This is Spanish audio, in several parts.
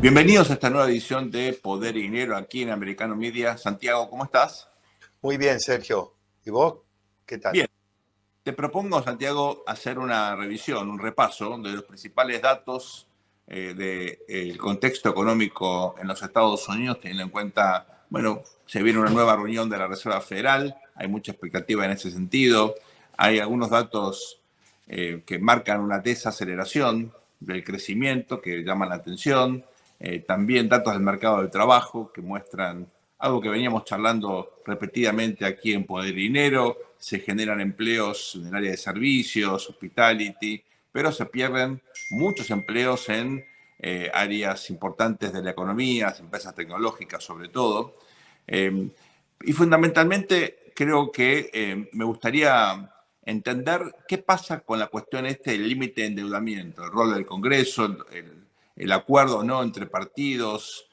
Bienvenidos a esta nueva edición de Poder y Dinero aquí en Americano Media. Santiago, ¿cómo estás? Muy bien, Sergio. ¿Y vos? ¿Qué tal? Bien, te propongo, Santiago, hacer una revisión, un repaso de los principales datos del contexto económico en los Estados Unidos, teniendo en cuenta, bueno, se viene una nueva reunión de la Reserva Federal, hay mucha expectativa en ese sentido, hay algunos datos que marcan una desaceleración del crecimiento que llaman la atención, también datos del mercado del trabajo que muestran algo que veníamos charlando repetidamente aquí en Poder y Dinero. Se generan empleos en el área de servicios, hospitality, pero se pierden muchos empleos en áreas importantes de la economía, las empresas tecnológicas sobre todo. Y fundamentalmente creo que me gustaría entender qué pasa con la cuestión del límite de endeudamiento, el rol del Congreso, el acuerdo no entre partidos.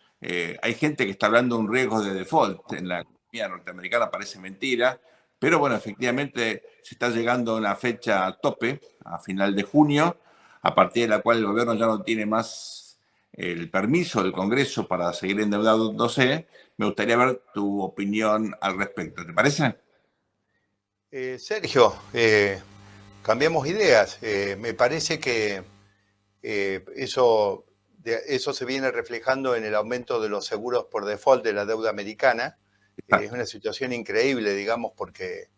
Hay gente que está hablando de un riesgo de default en la economía norteamericana, parece mentira, pero bueno, efectivamente se está llegando a una fecha tope, a final de junio, a partir de la cual el gobierno ya no tiene más el permiso del Congreso para seguir endeudándose. Me gustaría ver tu opinión al respecto, ¿te parece? Sergio, cambiemos ideas. Me parece que eso se viene reflejando en el aumento de los seguros por default de la deuda americana. Es una situación increíble, digamos, porque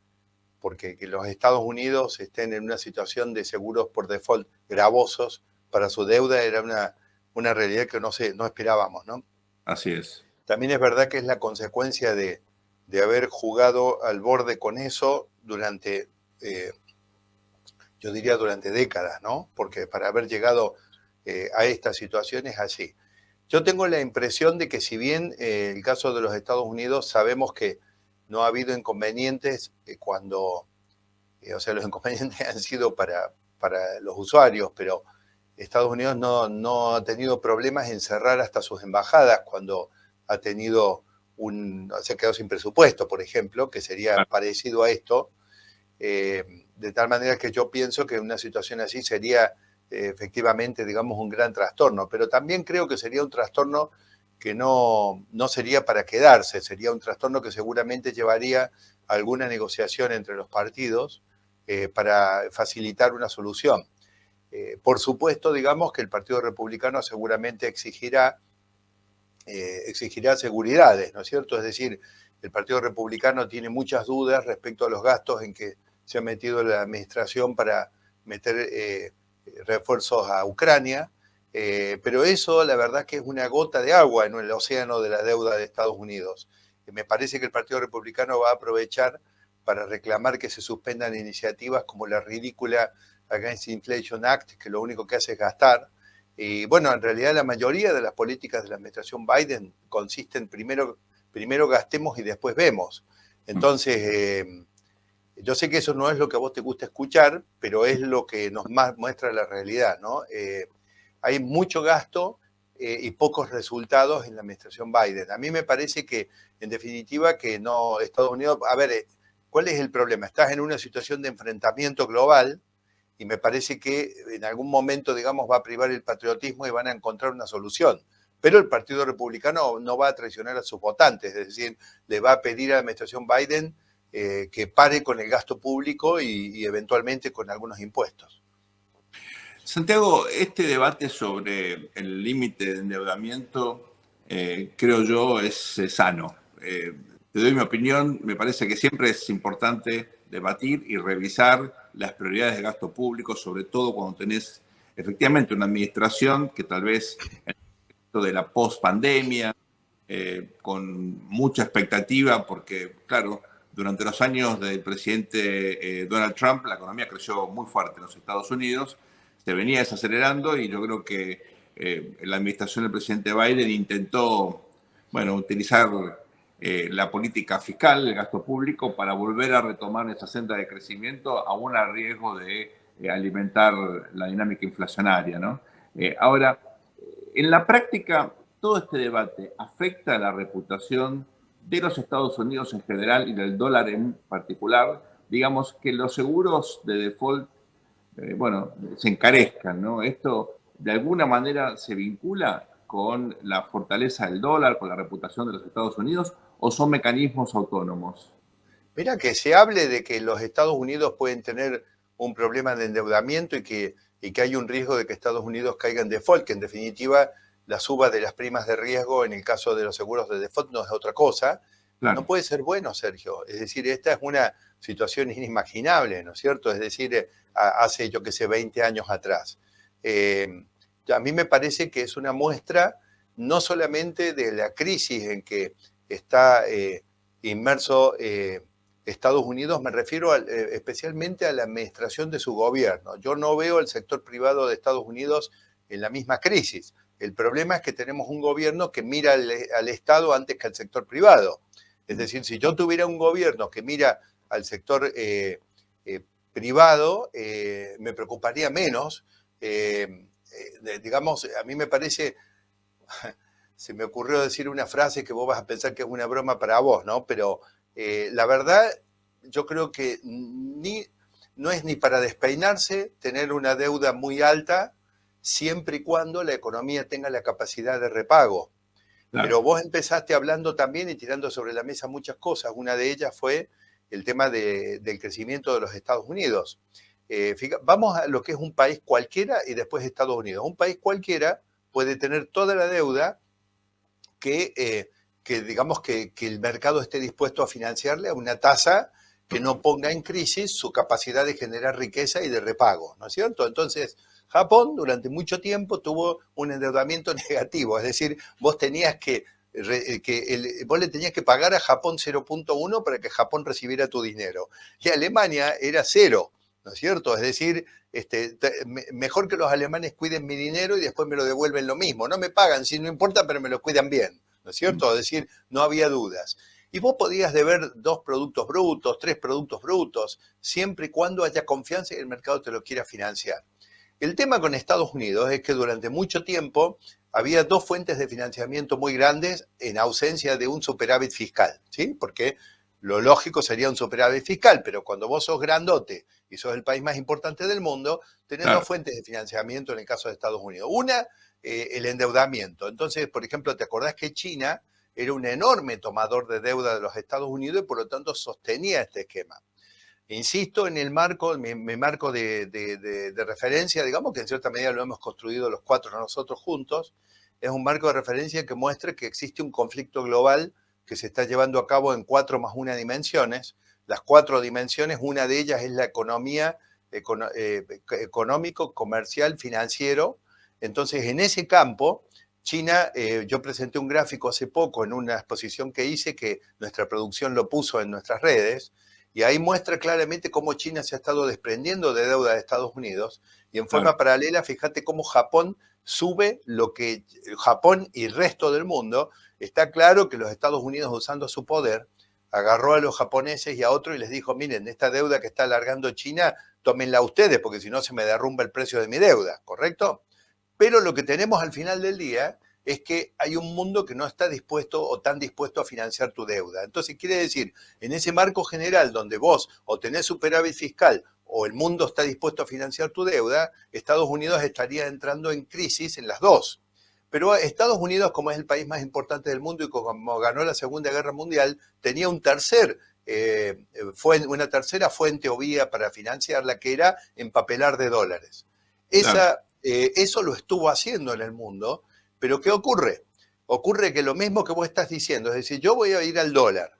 que los Estados Unidos estén en una situación de seguros por default gravosos para su deuda era una realidad que no esperábamos, ¿no? Así es. También es verdad que es la consecuencia de haber jugado al borde con eso durante, yo diría durante décadas, ¿no? Porque para haber llegado a estas situaciones así. Yo tengo la impresión de que si bien el caso de los Estados Unidos sabemos que no ha habido inconvenientes o sea, los inconvenientes han sido para los usuarios, pero Estados Unidos no ha tenido problemas en cerrar hasta sus embajadas cuando ha tenido se ha quedado sin presupuesto, por ejemplo, que sería parecido a esto, de tal manera que yo pienso que una situación así sería efectivamente, digamos, un gran trastorno, pero también creo que sería un trastorno que no sería para quedarse, sería un trastorno que seguramente llevaría a alguna negociación entre los partidos para facilitar una solución. Por supuesto, digamos que el Partido Republicano seguramente exigirá seguridades, ¿no es cierto? Es decir, el Partido Republicano tiene muchas dudas respecto a los gastos en que se ha metido la administración para meter refuerzos a Ucrania, pero eso la verdad que es una gota de agua en el océano de la deuda de Estados Unidos. Me parece que el Partido Republicano va a aprovechar para reclamar que se suspendan iniciativas como la ridícula Against Inflation Act, que lo único que hace es gastar. Y bueno, en realidad la mayoría de las políticas de la administración Biden consisten primero gastemos y después vemos. Entonces, yo sé que eso no es lo que a vos te gusta escuchar, pero es lo que nos más muestra la realidad, ¿no? Hay mucho gasto y pocos resultados en la administración Biden. A mí me parece que, en definitiva, que no, Estados Unidos, a ver, ¿cuál es el problema? Estás en una situación de enfrentamiento global y me parece que en algún momento, digamos, va a privar el patriotismo y van a encontrar una solución. Pero el Partido Republicano no va a traicionar a sus votantes, es decir, le va a pedir a la administración Biden que pare con el gasto público y eventualmente con algunos impuestos. Santiago, este debate sobre el límite de endeudamiento, creo yo, es sano. Te doy mi opinión, me parece que siempre es importante debatir y revisar las prioridades de gasto público, sobre todo cuando tenés efectivamente una administración que tal vez en el contexto de la post-pandemia, con mucha expectativa, porque claro, durante los años del presidente Donald Trump, la economía creció muy fuerte en los Estados Unidos, se venía desacelerando y yo creo que la administración del presidente Biden intentó, bueno, utilizar la política fiscal, el gasto público, para volver a retomar esa senda de crecimiento, aún a riesgo de alimentar la dinámica inflacionaria, ¿no? Ahora, en la práctica, todo este debate afecta a la reputación de los Estados Unidos en general y del dólar en particular. Digamos que los seguros de default, bueno, se encarezcan, ¿no? Esto de alguna manera se vincula con la fortaleza del dólar, con la reputación de los Estados Unidos, o son mecanismos autónomos? Mira, que se hable de que los Estados Unidos pueden tener un problema de endeudamiento y que hay un riesgo de que Estados Unidos caiga en default, que en definitiva la suba de las primas de riesgo en el caso de los seguros de default no es otra cosa, no Claro, puede ser bueno, Sergio. Es decir, esta es una situación inimaginable, ¿no es cierto? Es decir, hace, yo que sé, 20 años atrás. Eh, a mí me parece que es una muestra no solamente de la crisis en que está inmerso Estados Unidos, me refiero especialmente a la administración de su gobierno. Yo no veo el sector privado de Estados Unidos en la misma crisis. El problema es que tenemos un gobierno que mira al Estado antes que al sector privado. Es decir, si yo tuviera un gobierno que mira al sector privado, me preocuparía menos. Digamos, a mí me parece, se me ocurrió decir una frase que vos vas a pensar que es una broma para vos, ¿no? Pero la verdad, yo creo que no es ni para despeinarse tener una deuda muy alta, siempre y cuando la economía tenga la capacidad de repago. claro. Pero vos empezaste hablando también y tirando sobre la mesa muchas cosas. Una de ellas fue el tema del crecimiento de los Estados Unidos. Vamos a lo que es un país cualquiera y después Estados Unidos. Un país cualquiera puede tener toda la deuda que digamos que el mercado esté dispuesto a financiarle a una tasa que no ponga en crisis su capacidad de generar riqueza y de repago, ¿no es cierto? Entonces, Japón durante mucho tiempo tuvo un endeudamiento negativo, es decir, vos tenías vos le tenías que pagar a Japón 0,1 para que Japón recibiera tu dinero. Y Alemania era cero, ¿no es cierto? Es decir, mejor que los alemanes cuiden mi dinero y después me lo devuelven lo mismo. No me pagan, si no importa, pero me lo cuidan bien, ¿no es cierto? Es decir, no había dudas. Y vos podías deber 2 productos brutos, 3 productos brutos, siempre y cuando haya confianza y el mercado te lo quiera financiar. El tema con Estados Unidos es que durante mucho tiempo había 2 fuentes de financiamiento muy grandes en ausencia de un superávit fiscal, ¿sí? Porque lo lógico sería un superávit fiscal, pero cuando vos sos grandote y sos el país más importante del mundo, tenés 2 Claro. fuentes de financiamiento en el caso de Estados Unidos. Una, el endeudamiento. Entonces, por ejemplo, ¿te acordás que China era un enorme tomador de deuda de los Estados Unidos y por lo tanto sostenía este esquema? Insisto en el marco, mi marco de referencia, digamos que en cierta medida lo hemos construido los 4 nosotros juntos, es un marco de referencia que muestra que existe un conflicto global que se está llevando a cabo en 4 más 1 dimensiones. Las 4 dimensiones, una de ellas es la economía, económico, comercial, financiero. Entonces, en ese campo, China, yo presenté un gráfico hace poco en una exposición que hice, que nuestra producción lo puso en nuestras redes, y ahí muestra claramente cómo China se ha estado desprendiendo de deuda de Estados Unidos y en Claro. forma paralela, fíjate cómo Japón sube lo que Japón y el resto del mundo, está claro que los Estados Unidos usando su poder, agarró a los japoneses y a otros y les dijo, miren, esta deuda que está alargando China, tómenla ustedes porque si no se me derrumba el precio de mi deuda, ¿correcto? Pero lo que tenemos al final del día es que hay un mundo que no está dispuesto o tan dispuesto a financiar tu deuda. Entonces, quiere decir, en ese marco general donde vos o tenés superávit fiscal o el mundo está dispuesto a financiar tu deuda, Estados Unidos estaría entrando en crisis en las dos. Pero Estados Unidos, como es el país más importante del mundo y como ganó la Segunda Guerra Mundial, tenía una tercera fuente o vía para financiarla, que era empapelar de dólares. Claro. Eso lo estuvo haciendo en el mundo, pero ¿qué ocurre? Ocurre que lo mismo que vos estás diciendo, es decir, yo voy a ir al dólar.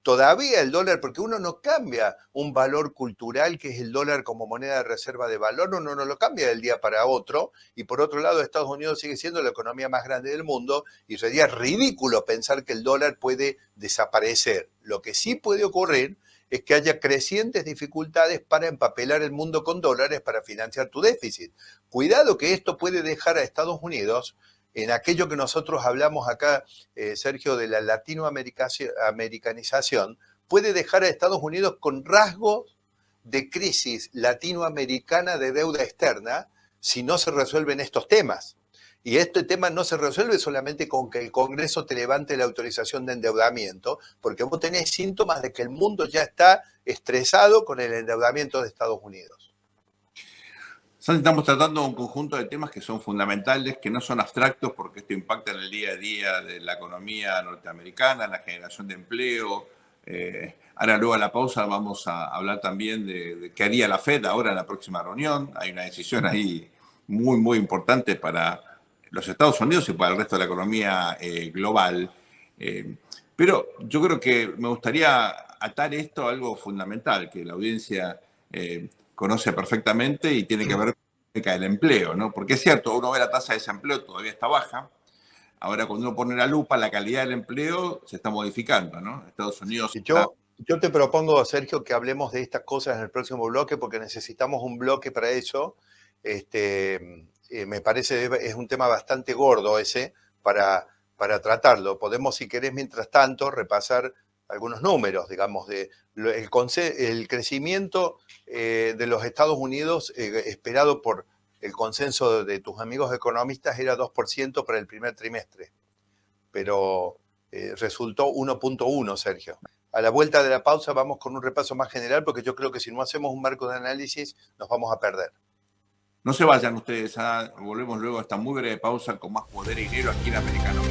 Todavía el dólar, porque uno no cambia un valor cultural que es el dólar como moneda de reserva de valor, uno no lo cambia del día para otro, y por otro lado Estados Unidos sigue siendo la economía más grande del mundo, y sería ridículo pensar que el dólar puede desaparecer. Lo que sí puede ocurrir es que haya crecientes dificultades para empapelar el mundo con dólares para financiar tu déficit. Cuidado que esto puede dejar a Estados Unidos en aquello que nosotros hablamos acá, Sergio, de la latinoamericanización, puede dejar a Estados Unidos con rasgos de crisis latinoamericana de deuda externa si no se resuelven estos temas. Y este tema no se resuelve solamente con que el Congreso te levante la autorización de endeudamiento, porque vos tenés síntomas de que el mundo ya está estresado con el endeudamiento de Estados Unidos. Santi, estamos tratando un conjunto de temas que son fundamentales, que no son abstractos porque esto impacta en el día a día de la economía norteamericana, en la generación de empleo. Ahora luego a la pausa vamos a hablar también de qué haría la Fed ahora en la próxima reunión. Hay una decisión ahí muy, muy importante para los Estados Unidos y para el resto de la economía global. Pero yo creo que me gustaría atar esto a algo fundamental, que la audiencia conoce perfectamente y tiene que ver con el empleo, ¿no? Porque es cierto, uno ve la tasa de desempleo, todavía está baja. Ahora, cuando uno pone la lupa, la calidad del empleo se está modificando, ¿no? Estados Unidos Y está... yo te propongo, Sergio, que hablemos de estas cosas en el próximo bloque, porque necesitamos un bloque para eso. Me parece es un tema bastante gordo ese para tratarlo. Podemos, si querés, mientras tanto, repasar algunos números, digamos, el crecimiento de los Estados Unidos esperado por el consenso de tus amigos economistas era 2% para el primer trimestre, pero resultó 1.1, Sergio. A la vuelta de la pausa vamos con un repaso más general, porque yo creo que si no hacemos un marco de análisis nos vamos a perder. No se vayan ustedes, volvemos luego a esta muy breve pausa con más Poder y Dinero aquí en Americano.